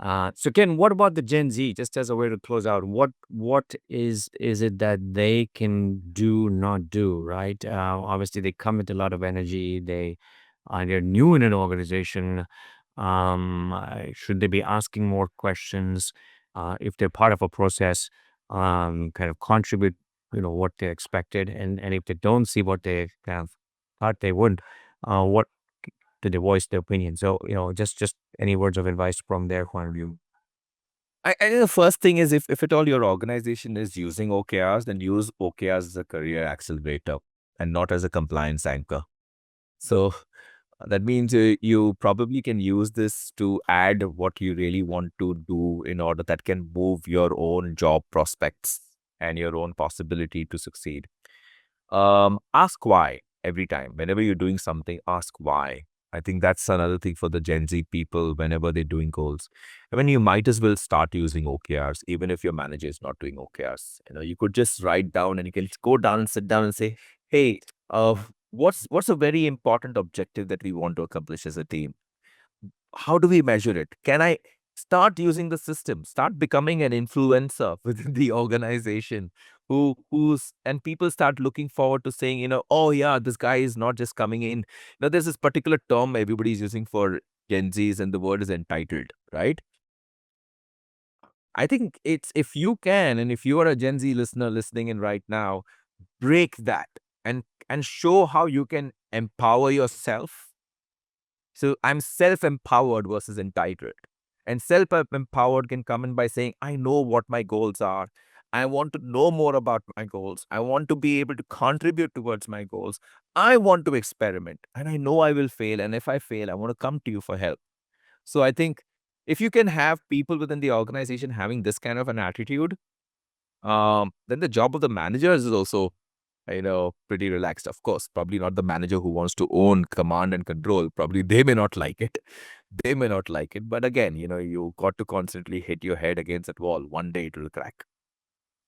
So Ken, what about the Gen Z? Just as a way to close out, what is it that they can do, not do, right? Obviously, they come with a lot of energy. They're new in an organization. Should they be asking more questions? If they're part of a process, kind of contribute, what they expected, and if they don't see what they kind of thought they would, what did they voice their opinion? So, just any words of advice from their point of view. I think the first thing is if at all your organization is using OKRs, then use OKRs as a career accelerator and not as a compliance anchor. So that means you probably can use this to add what you really want to do in order that can move your own job prospects and your own possibility to succeed. Ask why every time. Whenever you're doing something, ask why. I think that's another thing for the Gen Z people whenever they're doing goals. I mean, you might as well start using OKRs, even if your manager is not doing OKRs. You could just write down and you can go down and sit down and say, hey, what's a very important objective that we want to accomplish as a team? How do we measure it? Can I start using the system, start becoming an influencer within the organization who's and people start looking forward to saying, oh yeah, this guy is not just coming in. There's this particular term everybody's using for Gen Zs, and the word is entitled, right? I think it's if you can, and if you are a Gen Z listener listening in right now, break that and show how you can empower yourself. So I'm self-empowered versus entitled. And self-empowered can come in by saying, I know what my goals are. I want to know more about my goals. I want to be able to contribute towards my goals. I want to experiment and I know I will fail. And if I fail, I want to come to you for help. So I think if you can have people within the organization having this kind of an attitude, then the job of the managers is also pretty relaxed. Of course, probably not the manager who wants to own, command, and control. Probably they may not like it. They may not like it. But again, you got to constantly hit your head against that wall. One day it will crack.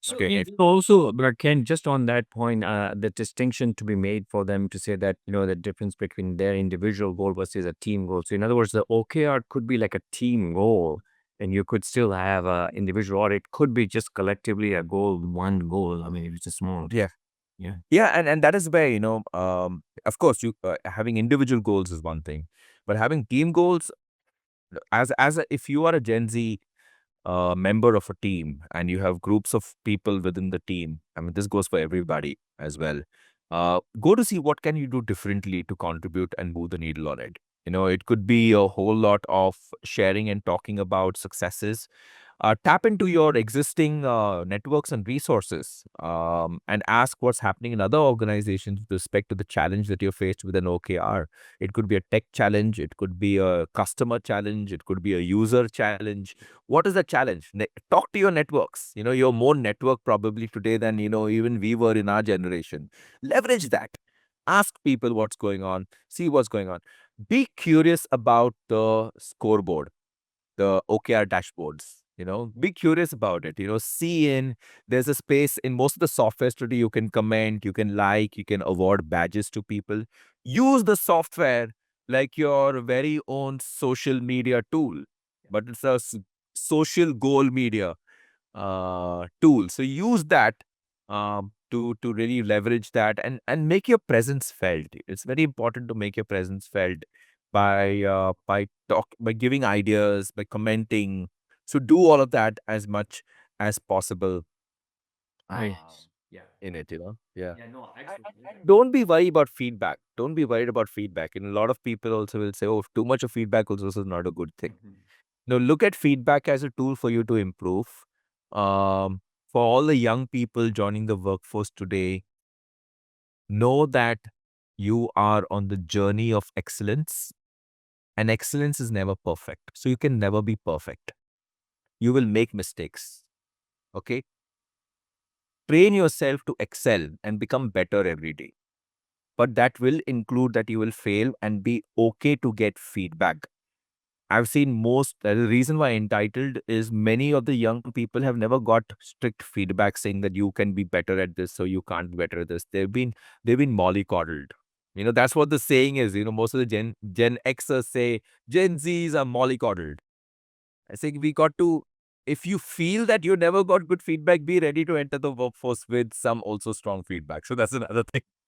So Okay. also, but Ken, just on that point, the distinction to be made for them to say that, the difference between their individual goal versus a team goal. So in other words, the OKR could be like a team goal, and you could still have a individual, or it could be just collectively a goal, one goal. I mean, if it's a small, Yeah. yeah. Yeah. And that is where, of course, you having individual goals is one thing, but having team goals, if you are a Gen Z member of a team and you have groups of people within the team, I mean, this goes for everybody as well. Go to see what can you do differently to contribute and move the needle on it. It could be a whole lot of sharing and talking about successes. Tap into your existing networks and resources, and ask what's happening in other organizations with respect to the challenge that you're faced with an OKR. It could be a tech challenge, it could be a customer challenge, it could be a user challenge. What is the challenge? Talk to your networks. You're more network probably today than even we were in our generation. Leverage that. Ask people what's going on. See what's going on. Be curious about the scoreboard, the OKR dashboards. Be curious about it. There's a space in most of the software today. You can comment, you can like, you can award badges to people. Use the software like your very own social media tool, but it's a social goal media tool. So use that to really leverage that and make your presence felt. It's very important to make your presence felt by giving ideas, by commenting. So do all of that as much as possible Nice. Yeah. in it. Yeah. Yeah. No, And absolutely. don't be worried about feedback. Don't be worried about feedback. And a lot of people also will say, oh, too much of feedback also is not a good thing. Mhm. Now, look at feedback as a tool for you to improve. For all the young people joining the workforce today, know that you are on the journey of excellence, and excellence is never perfect. So you can never be perfect. You will make mistakes. Okay. Train yourself to excel and become better every day. But that will include that you will fail and be okay to get feedback. I've seen the reason why entitled is many of the young people have never got strict feedback saying that you can be better at this, so you can't be better at this. They've been mollycoddled. That's what the saying is. Most of the Gen Xers say Gen Zs are mollycoddled. I think we got to, if you feel that you never got good feedback, be ready to enter the workforce with some also strong feedback. So that's another thing.